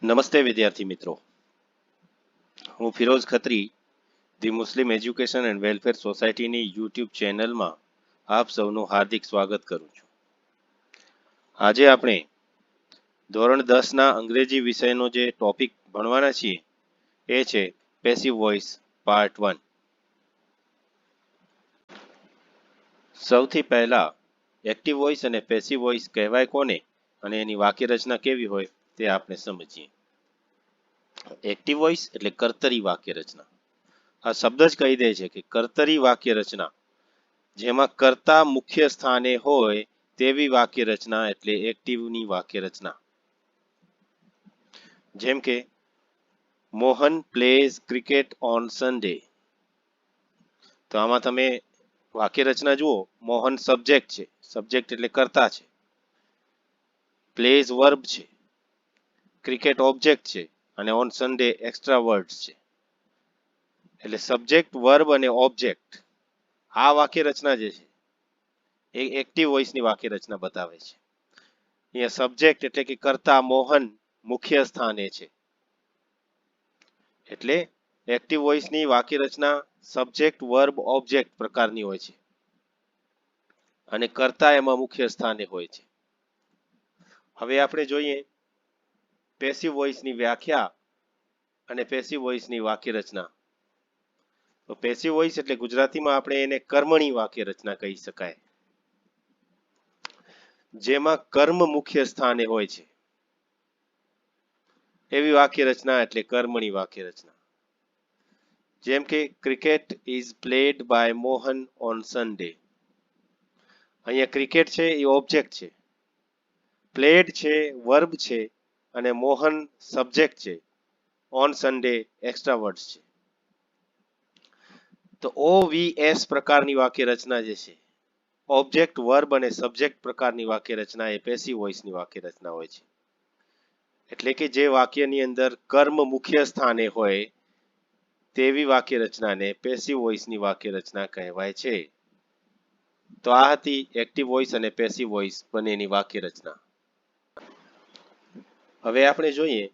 નમસ્તે વિદ્યાર્થી મિત્રો, હું Firoz Khatri the Muslim education and welfare સોસાયટીની યુટ્યુબ ચેનલમાં આપ સૌનું હાર્દિક સ્વાગત કરું છું. આજે આપણે ધોરણ 10ના અંગ્રેજી વિષયનો જે ટોપિક ભણવાના છીએ એ છે પેસિવ વોઇસ પાર્ટ 1. સૌથી પહેલા એક્ટિવ વોઇસ અને પેસિવ વોઇસ કહેવાય કોને અને એની વાક્ય રચના કેવી હોય તે આપણે સમજીએ. એક્ટિવ વોઇસ એટલે કર્તરી વાક્ય રચના. આ શબ્દ જ કહી દે છે કે કર્તરી વાક્ય રચના, જેમાં કર્તા મુખ્ય સ્થાને હોય તેવી વાક્ય રચના એટલે એક્ટિવની વાક્ય રચના. જેમ કે Mohan plays cricket on Sunday. તો આમાં તમે વાક્ય રચના જુઓ, મોહન સબ્જેક્ટ છે, સબ્જેક્ટ એટલે કર્તા છે, પ્લેઝ વર્બ છે, ક્રિકેટ ઓબ્જેક્ટ છે અને ઓન સન્ડે એક્સ્ટ્રા વર્ડ્સ છે. એટલે સબ્જેક્ટ, વર્બ અને ઓબ્જેક્ટ, આ વાક્ય રચના જે છે એ એક્ટિવ વોઇસની વાક્ય રચના બતાવે છે. અહીંયા સબ્જેક્ટ એટલે કે કર્તા મોહન મુખ્ય સ્થાને છે, એટલે એક્ટિવ વોઇસની વાક્ય રચના સબ્જેક્ટ, વર્બ, ઓબ્જેક્ટ પ્રકારની હોય છે અને કર્તા એમાં મુખ્ય સ્થાને હોય છે. હવે આપણે જોઈએ પેસિવ વોઇસની વ્યાખ્યા અને પેસિવ વોઇસની વાક્ય રચના. તો પેસિવ વોઇસ એટલે ગુજરાતીમાં આપણે એને કર્મણી વાક્ય રચના કહી શકાય, જેમાં કર્મ મુખ્ય સ્થાને હોય છે એવી વાક્ય રચના એટલે કર્મણી વાક્ય રચના. જેમ કે cricket is played by Mohan on Sunday. અહીંયા ક્રિકેટ છે એ ઓબ્જેક્ટ છે, પ્લેડ છે વર્બ છે અને મોહન સબ્જેક્ટ છે, ઓન સન્ડે એક્સ્ટ્રા વર્ડ્સ છે. તો OVS પ્રકારની વાક્ય રચના જે છે, ઓબ્જેક્ટ, વર્બ અને સબ્જેક્ટ પ્રકારની વાક્ય રચના એ પેસિવ વોઇસની વાક્ય રચના હોય છે. એટલે કે જે વાક્યની અંદર કર્મ મુખ્ય સ્થાને હોય તેવી વાક્ય રચનાને પેસિવ વોઇસની વાક્ય રચના કહેવાય છે. તો આ હતી એક્ટિવ વોઇસ અને પેસિવ વોઇસ બંનેની વાક્ય રચના. હવે આપણે જોઈએ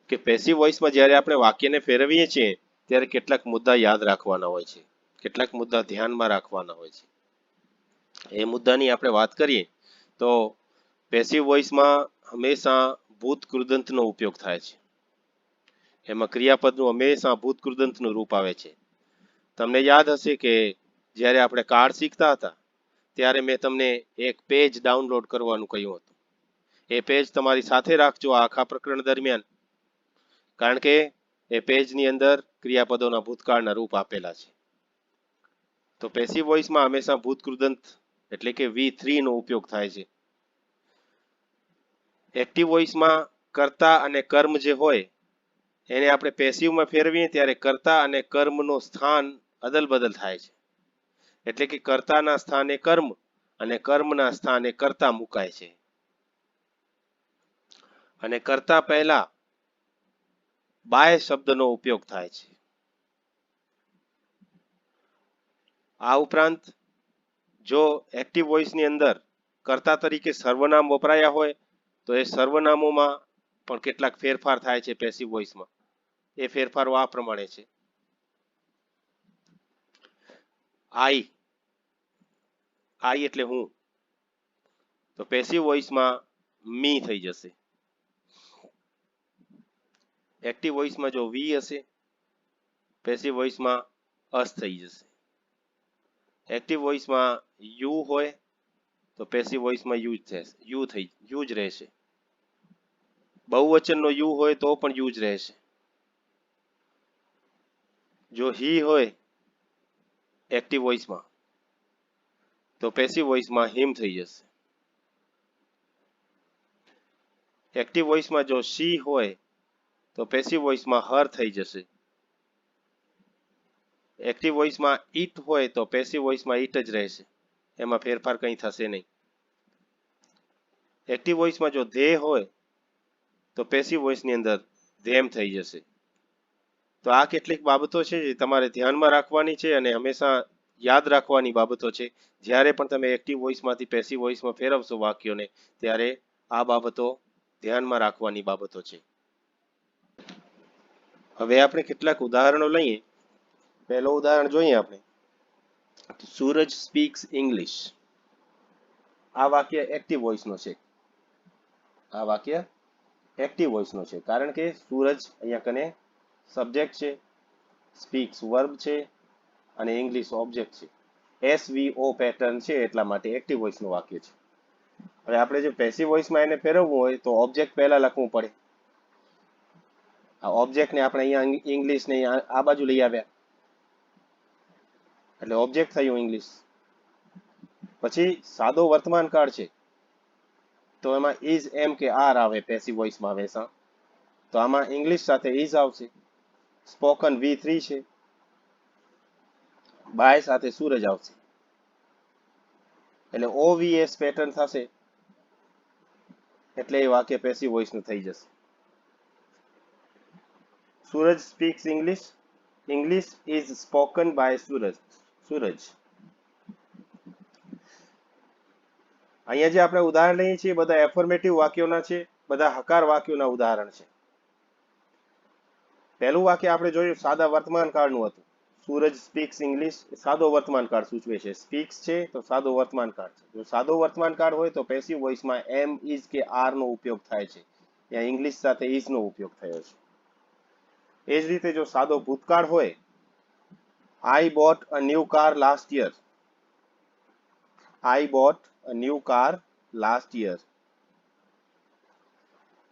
કે પેસિવ વોઇસમાં જ્યારે આપણે વાક્યને ફેરવીએ છીએ ત્યારે કેટલાક મુદ્દા યાદ રાખવાના હોય છે, કેટલાક મુદ્દા ધ્યાનમાં રાખવાના હોય છે. એ મુદ્દાની આપણે વાત કરીએ તો પેસિવ વોઇસમાં હંમેશા ભૂત કૃદંતનો ઉપયોગ થાય છે. એમાં ક્રિયાપદનું હંમેશા ભૂત કૃદંતનું રૂપ આવે છે. તમને યાદ હશે કે જ્યારે આપણે કાર્ડ શીખતા હતા ત્યારે મેં તમને એક પેજ ડાઉનલોડ કરવાનું કહ્યું હતું. એ પેજ તમારી સાથે રાખજો આખા પ્રકરણ દરમિયાન, કારણ કે એ પેજની અંદર ક્રિયાપદોના ભૂતકાળના રૂપ આપેલા છે. તો પેસિવ વોઇસમાં હંમેશા ભૂત કૃદંત એટલે કે V3 નો ઉપયોગ થાય છે. એક્ટિવ વોઇસમાં કર્તા અને કર્મ જે હોય એને આપણે પેસિવમાં ફેરવીએ ત્યારે કર્તા અને કર્મનો સ્થાન અદલ બદલ થાય છે. એટલે કે કર્તાના સ્થાને કર્મ અને કર્મના સ્થાને કર્તા મુકાય છે અને કર્તા પહેલા બાય શબ્દનો ઉપયોગ થાય છે. આ ઉપરાંત જો એક્ટિવ વોઇસની અંદર કર્તા તરીકે સર્વનામ વપરાયા હોય તો એ સર્વનામોમાં પણ કેટલાક ફેરફાર થાય છે પેસિવ વોઇસમાં. એ ફેરફારો આ પ્રમાણે છે. આઈ એટલે હું, તો પેસિવ વોઇસમાં મી થઈ જશે. એક્ટિવ વોઇસમાં જો વી હશે, પેસિવ વોઇસમાં અસ થઈ જશે. એક્ટિવ વોઇસમાં યુ હોય તો પેસિવ વોઇસમાં યુ જ રહેશે. બહુવચનનો યુ હોય તો પણ યુ જ રહેશે. જો હી હોય એક્ટિવ વોઇસમાં તો પેસિવ વોઇસમાં હિમ થઈ જશે. એક્ટિવ વોઇસમાં જો શી હોય તો પેસિવ વોઇસમાં હર થઈ જશે. એક્ટિવ વોઇસમાં ઇટ હોય તો પેસિવ વોઇસમાં ઇટ જ રહેશે, એમાં ફેરફાર કંઈ થશે નહીં. એક્ટિવ વોઇસમાં જો ધે હોય તો પેસિવ વોઇસની અંદર ધેમ થઈ જશે. તો આ કેટલીક બાબતો છે જે તમારે ધ્યાનમાં રાખવાની છે અને હંમેશા યાદ રાખવાની બાબતો છે. જ્યારે પણ તમે એક્ટિવ વોઇસમાંથી પેસિવ વોઇસમાં ફેરવશો વાક્યોને ત્યારે આ બાબતો ધ્યાનમાં રાખવાની બાબતો છે. હવે આપણે કેટલાક ઉદાહરણો લઈએ. પહેલો ઉદાહરણ જોઈએ આપણે. સૂરજ સ્પીક્સ ઇંગ્લિશ. આ વાક્ય એક્ટિવ વોઇસનો છે. આ વાક્ય એક્ટિવ વોઇસનો છે કારણ કે સૂરજ અહીંયા કને સબ્જેક્ટ છે, સ્પીક્સ વર્બ છે અને ઇંગ્લિશ ઓબ્જેક્ટ છે. SVO પેટર્ન છે એટલા માટે એક્ટિવ વોઇસનું વાક્ય છે. હવે આપણે જે પેસિવ વોઇસમાં એને ફેરવવું હોય તો ઓબ્જેક્ટ પહેલા લખવું પડે. આ ઓબ્જેક્ટને આપણે અહીંયા ઇંગ્લિશને આ બાજુ લઈ આવ્યા એટલે ઓબ્જેક્ટ થયું ઇંગ્લિશ. પછી સાદો વર્તમાન કાળ છે તો એમાં ઇઝ એમ કે આર આવે પેસિવ વોઇસમાં હંમેશા. તો આમાં ઇંગ્લિશ સાથે ઇઝ આવશે. સ્પોકન V3 છે, બાય સાથે સૂરજ આવશે એટલે OVS પેટર્ન થશે એટલે એ વાક્ય પેસિવ વોઇસનું થઈ જશે. Suraj speaks English. English is spoken by Suraj. Suraj. અહીંયા જે આપણે ઉદાહરણ લઈએ છીએ બધા એફર્મેટિવ વાક્યોના છે, બધા હકાર વાક્યોના ઉદાહરણ છે. પહેલું વાક્ય આપણે જોયું સાદા વર્તમાન કાળનું હતું. સૂરજ સ્પીક્સ ઇંગ્લિશ સાદો વર્તમાન કાળ સૂચવે છે. સ્પીક્સ છે તો સાદો વર્તમાન કાળ છે. જો સાદો વર્તમાન કાળ હોય તો પેસિવ વોઇસમાં એમ ઇઝ કે આર નો ઉપયોગ થાય છે. ત્યાં ઇંગ્લિશ સાથે ઇઝ નો ઉપયોગ થયો છે. એ જ રીતે જો સાદો ભૂતકાળ હોય, આઈ bought a new car last year. I bought a new car last year.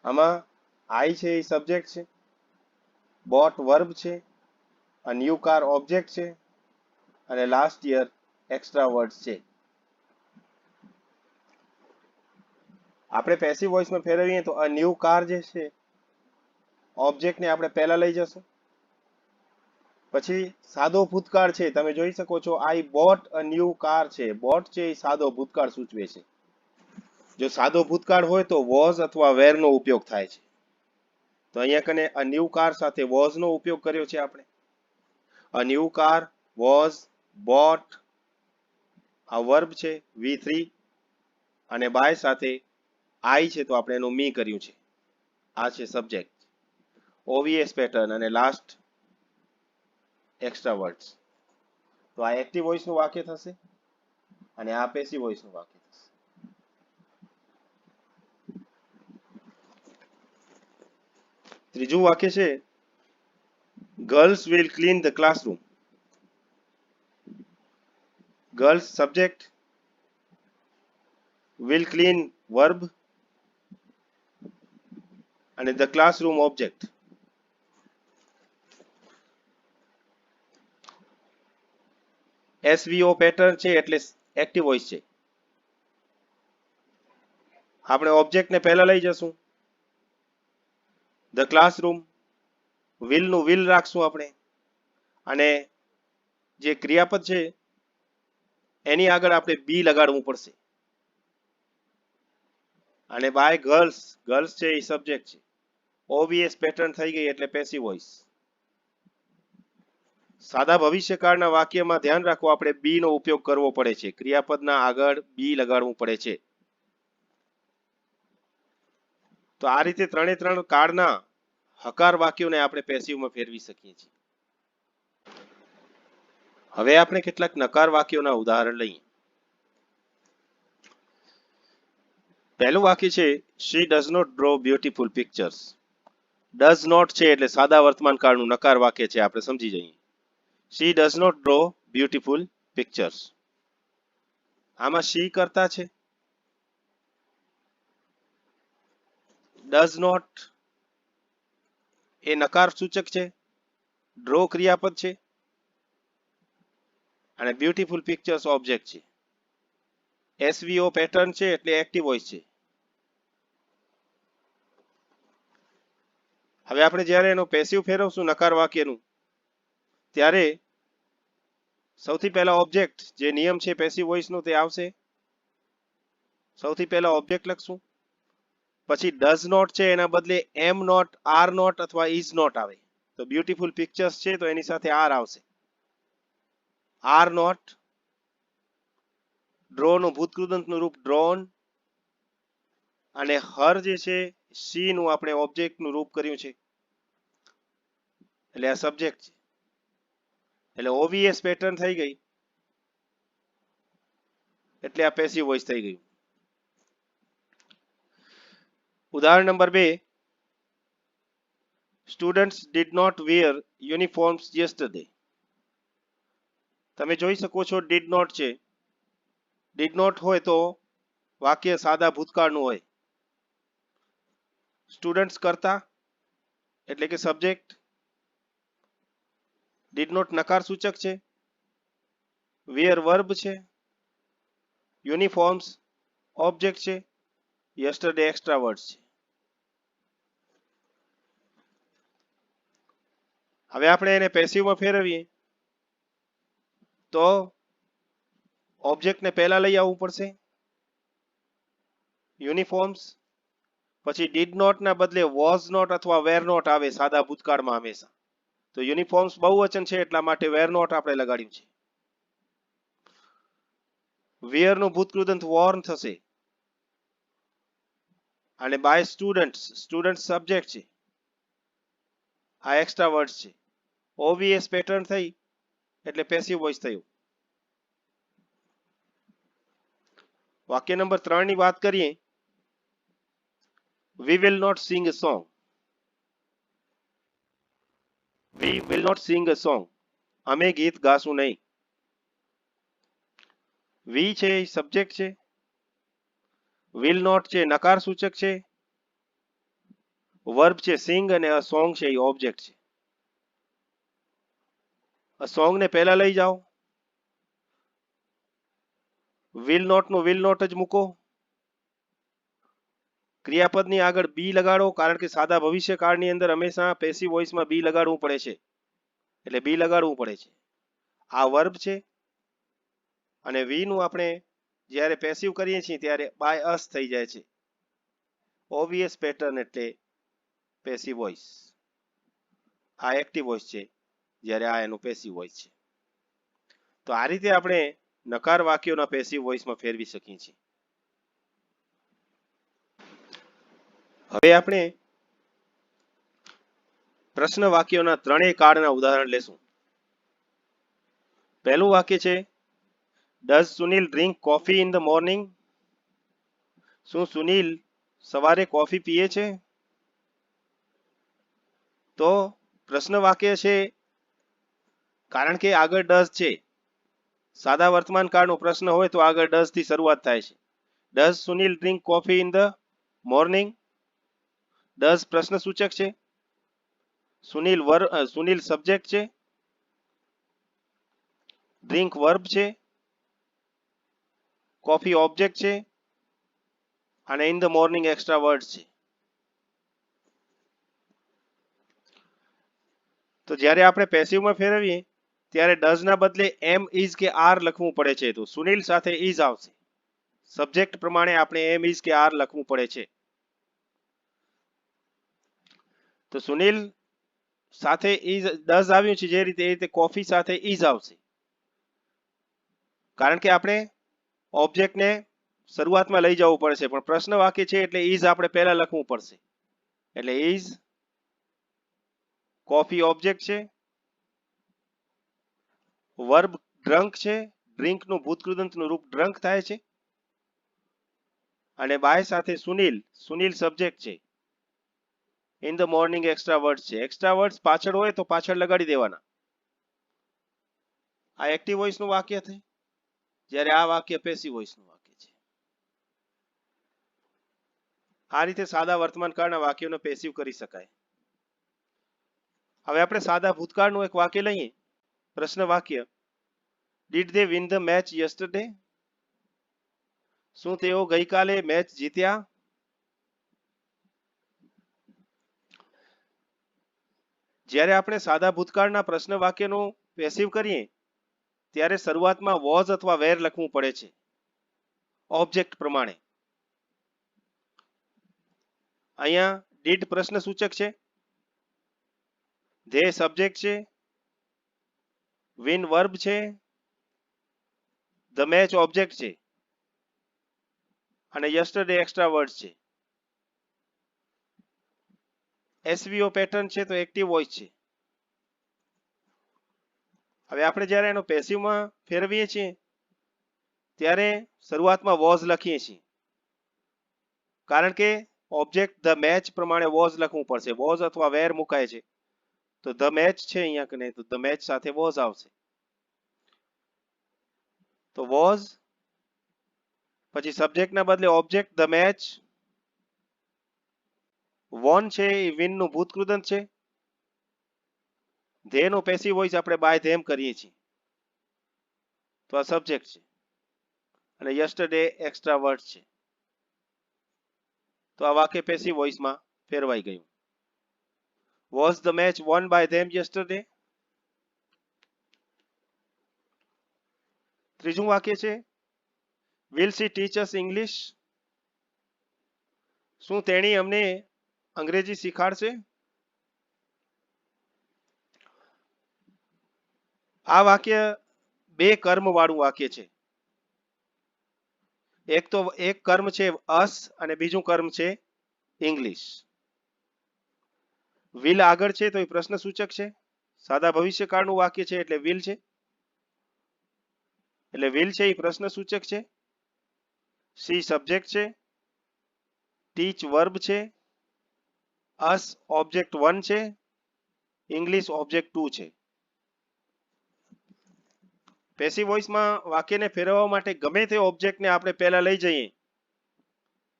આમાં આઈ છે એ સબ્જેક્ટ છે, બોટ વર્બ છે, અ ન્યૂ કાર ઓબ્જેક્ટ છે અને લાસ્ટ યર એક્સ્ટ્રા વર્ડ્સ છે. આપણે પેસિવ વોઇસમાં ફેરવીએ તો અ ન્યૂ કાર જે છે ઓબ્જેક્ટને આપણે પહેલા લઈ જશું. પછી સાદો ભૂતકાળ છે તમે જોઈ શકો છો આઈ બોટ અ ન્યૂ કાર છે. બોટ છે એ સાદો ભૂતકાળ સૂચવે છે. જો સાદો ભૂતકાળ હોય તો વોઝ અથવા વેર નો ઉપયોગ થાય છે. તો અહીંયા કને અ ન્યૂ કાર સાથે વોઝ નો ઉપયોગ કર્યો છે આપણે. A new car, was, boat આ વર્બ છે V3 અને બાય સાથે આઈ છે તો આપણે એનું મી કર્યું છે. આ છે સબ્જેક્ટ. OVS પેટર્ન અને લાસ્ટ એક્સ્ટ્રા વર્ડ્સ. તો આ એક્ટિવ વોઇસ નું વાક્ય થશે અને આ પેસિવ વોઇસ નું વાક્ય થશે. ત્રીજું વાક્ય છે girls will clean the classroom. Girls subject, will clean verb અને the classroom object. SVO pattern છે એટલે એક્ટિવ વોઇસ છે. આપણે ઓબ્જેક્ટને પહેલા લઈ જશું. ધ ક્લાસરૂમ will નું will રાખશું આપણે અને જે ક્રિયાપદ છે એની આગળ આપણે બી લગાડવું પડશે. અને બાય ગર્લ્સ, ગર્લ્સ છે એ સબ્જેક્ટ છે. OVS પેટર્ન થઈ ગઈ એટલે પેસિવ વોઇસ. સાદા ભવિષ્યકાળના વાક્યમાં ધ્યાન રાખો આપણે બી નો ઉપયોગ કરવો પડે છે. ક્રિયાપદના આગળ બી લગાડવું પડે છે. તો આ રીતે ત્રણે ત્રણ કાળના હકાર વાક્યોને આપણે પેસિવમાં ફેરવી શકીએ છીએ. હવે આપણે કેટલાક નકાર વાક્યોના ઉદાહરણ લઈએ. પહેલું વાક્ય છે she does not draw beautiful pictures. does not છે એટલે સાદા વર્તમાન કાળનું નકાર વાક્ય છે આપણે સમજી જઈએ. she does not draw beautiful pictures. આમાં she કરતા છે, does not એ નકાર સૂચક છે, ડ્રો ક્રિયાપદ છે અને બ્યુટીફુલ પિક્ચર્સ ઓબ્જેક્ટ છે. SVO પેટર્ન છે એટલે એક્ટિવ વોઇસ છે. હવે આપણે જ્યારે એનો પેસિવ ફેરવશું નકાર વાક્યનું ત્યારે સૌથી પહેલા ઓબ્જેક્ટ જે નિયમ છે પેસિવ વોઇસનો તે આવશે. સૌથી પહેલા ઓબ્જેક્ટ લખશું, પછી ડઝ નોટ છે એના બદલે એમ નોટ, આર નોટ અથવા ઇઝ નોટ આવે. તો બ્યુટીફુલ પિક્ચર્સ છે તો એની સાથે આર આવશે. આર નોટ, ડ્રો નું ભૂતકૃદંતનું રૂપ ડ્રોન અને હર જે છે સી નું આપણે ઓબ્જેક્ટ નું રૂપ કર્યું છે. એટલે આ સબ્જેક્ટ છે, એટલે ઓવીએસ પેટર્ન થઈ ગઈ, એટલે આ પેસિવ વોઇસ થઈ ગયું. ઉદાહરણ number 2, students did not wear uniforms yesterday. તમે જોઈ શકો છો ડીડ નોટ છે. ડીડ નોટ હોય તો વાક્ય સાદા ભૂતકાળનું હોય. સ્ટુડન્ટ્સ કરતા એટલે કે સબ્જેક્ટ, ડીડ નોટ નકાર સૂચક છે, વેર વર્બ છે, યુનિફોર્મ્સ ઓબ્જેક્ટ છે, યસ્ટરડે એક્સ્ટ્રા વર્ડ્સ છે. હવે આપણે એને પેસિવમાં ફેરવીએ તો ઓબ્જેક્ટને પહેલા લઈ આવવું પડશે, યુનિફોર્મ્સ, પછી ડીડ નોટ ના બદલે વોઝ નોટ અથવા વેર નોટ આવે સાદા ભૂતકાળમાં હંમેશા. તો યુનિફોર્મ્સ બહુવચન છે એટલા માટે વેર નોટ આપણે લગાડ્યું છે. વેર નું ભૂતકૃદંત વોર્ન થશે અને બાય સ્ટુડન્ટ્સ, સ્ટુડન્ટ સબ્જેક્ટ છે, આ એક્સ્ટ્રા વર્ડ્સ છે. ઓવીએસ પેટર્ન થઈ એટલે પેસિવ વોઇસ થયું. વાક્ય નંબર 3 ની વાત કરીએ, we will not sing a song. we will not sing a song. અમે ગીત ગાશું નહીં. we છે એ સબ્જેક્ટ છે, will not છે નકાર સૂચક છે, વર્બ છે સિંગ અને a song છે એ ઓબ્જેક્ટ છે. a song ને પહેલા લઈ જાઓ, will not નું will not જ મૂકો, ક્રિયાપદની આગળ બી લગાડો, કારણ કે સાદા ભવિષ્યકાળની અંદર હંમેશા પેસિવ વોઇસમાં બી લગાડવું પડે છે, એટલે બી લગાડવું પડે છે. આ વર્બ છે અને વી નું આપણે જ્યારે પેસિવ કરીએ છીએ ત્યારે બાય અસ થઈ જાય છે. ઓબીએસ પેટર્ન એટલે પેસિવ વોઇસ. આ એક્ટિવ વોઇસ છે, જ્યારે આ એનું પેસિવ વોઇસ છે. તો આ રીતે આપણે નકાર વાક્યોના પેસિવ વોઇસમાં ફેરવી શકીએ છીએ. હવે આપણે પ્રશ્ન વાક્યોના ત્રણેય કાળના ઉદાહરણ લેશું. પહેલું વાક્ય છે, does Sunil drink coffee in the morning? શું સુનિલ સવારે કોફી પીએ છે? તો પ્રશ્ન વાક્ય છે કારણ કે આગળ ડઝ છે. સાદા વર્તમાન કાળનો પ્રશ્ન હોય તો આગળ ડઝ થી શરૂઆત થાય છે. Does Sunil drink coffee in the morning? Does પ્રશ્ન સૂચક છે, સુનિલ સબ્જેક્ટ છે, ડ્રિંક વર્બ છે, કોફી ઓબ્જેક્ટ છે અને in the morning extra word છે. તો જ્યારે આપણે પેસિવમાં ફેરવીએ ત્યારે ડઝ ના બદલે એમ ઇઝ કે આર લખવું પડે છે. તો સુનિલ સાથે ઇઝ આવશે. સબ્જેક્ટ પ્રમાણે આપણે એમ ઇઝ કે આર લખવું પડે છે. તો સુનિલ સાથે ઇઝ ડઝ આવ્યું છે, જે રીતે કોફી સાથે ઇઝ આવશે, કારણ કે આપણે ઓબ્જેક્ટને શરૂઆતમાં લઈ જવું પડશે, પણ પ્રશ્ન વાક્ય છે એટલે ઇઝ આપણે પહેલા લખવું પડશે. એટલે ઇઝ કોફી ઓબ્જેક્ટ છે, વર્બ ડ્રંક છે, ડ્રિંક નું ભૂતકૃદંતનું રૂપ ડ્રંક થાય છે, અને બાય સાથે સુનિલ, સુનિલ સબ્જેક્ટ છે, in the morning extra words છે. એક્સ્ટ્રા વર્ડ્સ પાછળ હોય તો પાછળ લગાડી દેવાના. આ એક્ટિવ વોઇસ નું વાક્ય છે, જ્યારે આ વાક્ય પેસિવ વોઇસ નું વાક્ય છે. આ રીતે સાદા વર્તમાન કાળના વાક્યોને પેસિવ કરી શકાય. હવે આપણે સાદા ભૂતકાળનું એક વાક્ય લઈએ. પ્રશ્ન વાક્ય, did they win the match yesterday? શું તેઓ ગઈકાલે મેચ જીત્યા? જ્યારે આપણે સાદા ભૂતકાળના પ્રશ્ન વાક્યનું પેસિવ કરીએ ત્યારે શરૂઆતમાં વોઝ અથવા વેર લખવું પડે છે ઓબ્જેક્ટ પ્રમાણે. અહીંયા ડીડ પ્રશ્ન સૂચક છે, ધે સબ્જેક્ટ છે, વિન વર્બ છે, ધ મેચ ઓબ્જેક્ટ છે અને યસ્ટરડે એક્સ્ટ્રા વર્ડ છે. એસવીઓ પેટર્ન છે તો એક્ટિવ વોઇસ છે. હવે આપણે જ્યારે એનો પેસિવમાં ફેરવીએ છીએ ત્યારે શરૂઆતમાં વોઝ લખીએ છીએ, કારણ કે ઓબ્જેક્ટ ધ મેચ પ્રમાણે વોઝ લખવું પડશે. વોઝ અથવા વેર મુકાય છે તો ધ મેચ છે અહીંયા કને, તો ધ મેચ સાથે વોઝ આવશે. તો વોઝ પછી સબ્જેક્ટના બદલે ઓબ્જેક્ટ ધ મેચ. વોન છે એ વિન નું ભૂતકૃદંત છે. ધેનો પેસિવ વોઇસ આપણે બાય ધેમ કરીએ છીએ તો આ સબ્જેક્ટ છે, અને યસ્ટરડે એક્સ્ટ્રા વર્ડ છે. તો આ વાક્ય પેસિવ વોઇસમાં ફેરવાઈ ગયું. Was the match won by them yesterday. ત્રીજું વાક્ય છે will she teach us English. શું તેણી અમને અંગ્રેજી શીખાડશે? આ વાક્ય બે કર્મ વાળું વાક્ય છે. એક કર્મ છે અસ અને બીજું કર્મ છે ઇંગ્લિશ. વિલ આગળ છે તો એ પ્રશ્ન સૂચક છે. સાદા ભવિષ્યકાળનું વાક્ય છે એટલે વિલ છે. એટલે વિલ છે એ પ્રશ્ન સૂચક છે. સી સબ્જેક્ટ છે. ટીચ વર્બ છે. અસ ઓબ્જેક્ટ 1 છે. ઇંગ્લિશ ઓબ્જેક્ટ 2 છે. પેસિવ વોઇસમાં વાક્યને ફેરવવા માટે ગમે તે ઓબ્જેક્ટને આપણે પહેલા લઈ જઈએ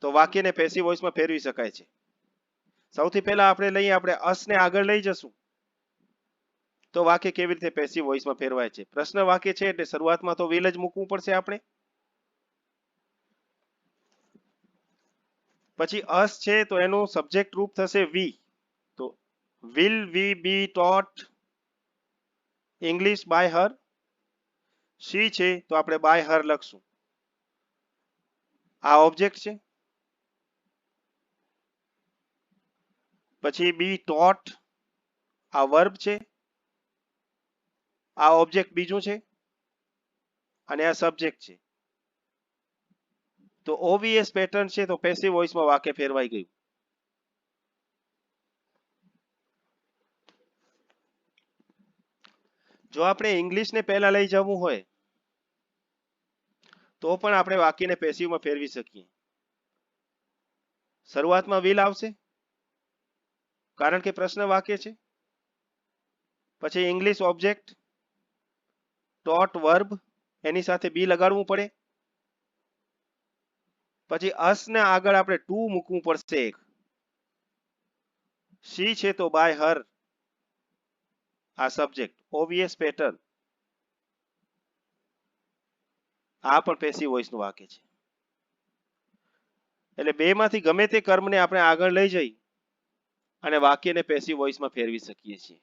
તો વાક્યને પેસિવ વોઇસમાં ફેરવી શકાય છે. સૌથી પહેલા આપણે અસને આગળ લઈ જશું તો વાક્ય કેવી રીતે પેસિવ વોઇસમાં ફેરવાય છે. પ્રશ્ન વાક્ય છે એટલે શરૂઆતમાં તો વિલ જ મૂકવું પડશે આપણે. પછી અસ છે તો એનું સબ્જેક્ટ રૂપ થશે વી. તો will we be taught English by her. She છે તો આપણે બાય હર લખશું. આ ઓબ્જેક્ટ છે. પછી બી ટોટ આ વર્બ છે. આ ઓબ્જેક્ટ બીજું છે અને આ સબ્જેક્ટ છે. તો ઓવીએસ પેટર્ન છે તો પેસિવ વોઇસમાં વાક્ય ફેરવાઈ ગયું. જો આપણે ઇંગ્લિશને પહેલા લઈ જવું હોય તો પણ આપણે વાક્યને પેસિવમાં ફેરવી શકીએ. શરૂઆતમાં વિલ આવશે કારણ કે પ્રશ્ન વાક્ય છે. પછી ઇંગ્લિશ ઓબ્જેક્ટ ટોટ વર્બ એની સાથે બી લગાડવું પડે. પછી અસ ને આગળ આપણે ટુ મૂકવું પડશે. એક સી છે તો બાય હર આ સબ્જેક્ટ ઓવીએસ પેટર્ન. આ પણ પેસિવ વોઇસનું વાક્ય છે. એટલે બેમાંથી ગમે તે કર્મને આપણે આગળ લઈ જઈ અને વાક્યને પેસિવ વોઇસમાં ફેરવી શકીએ છીએ.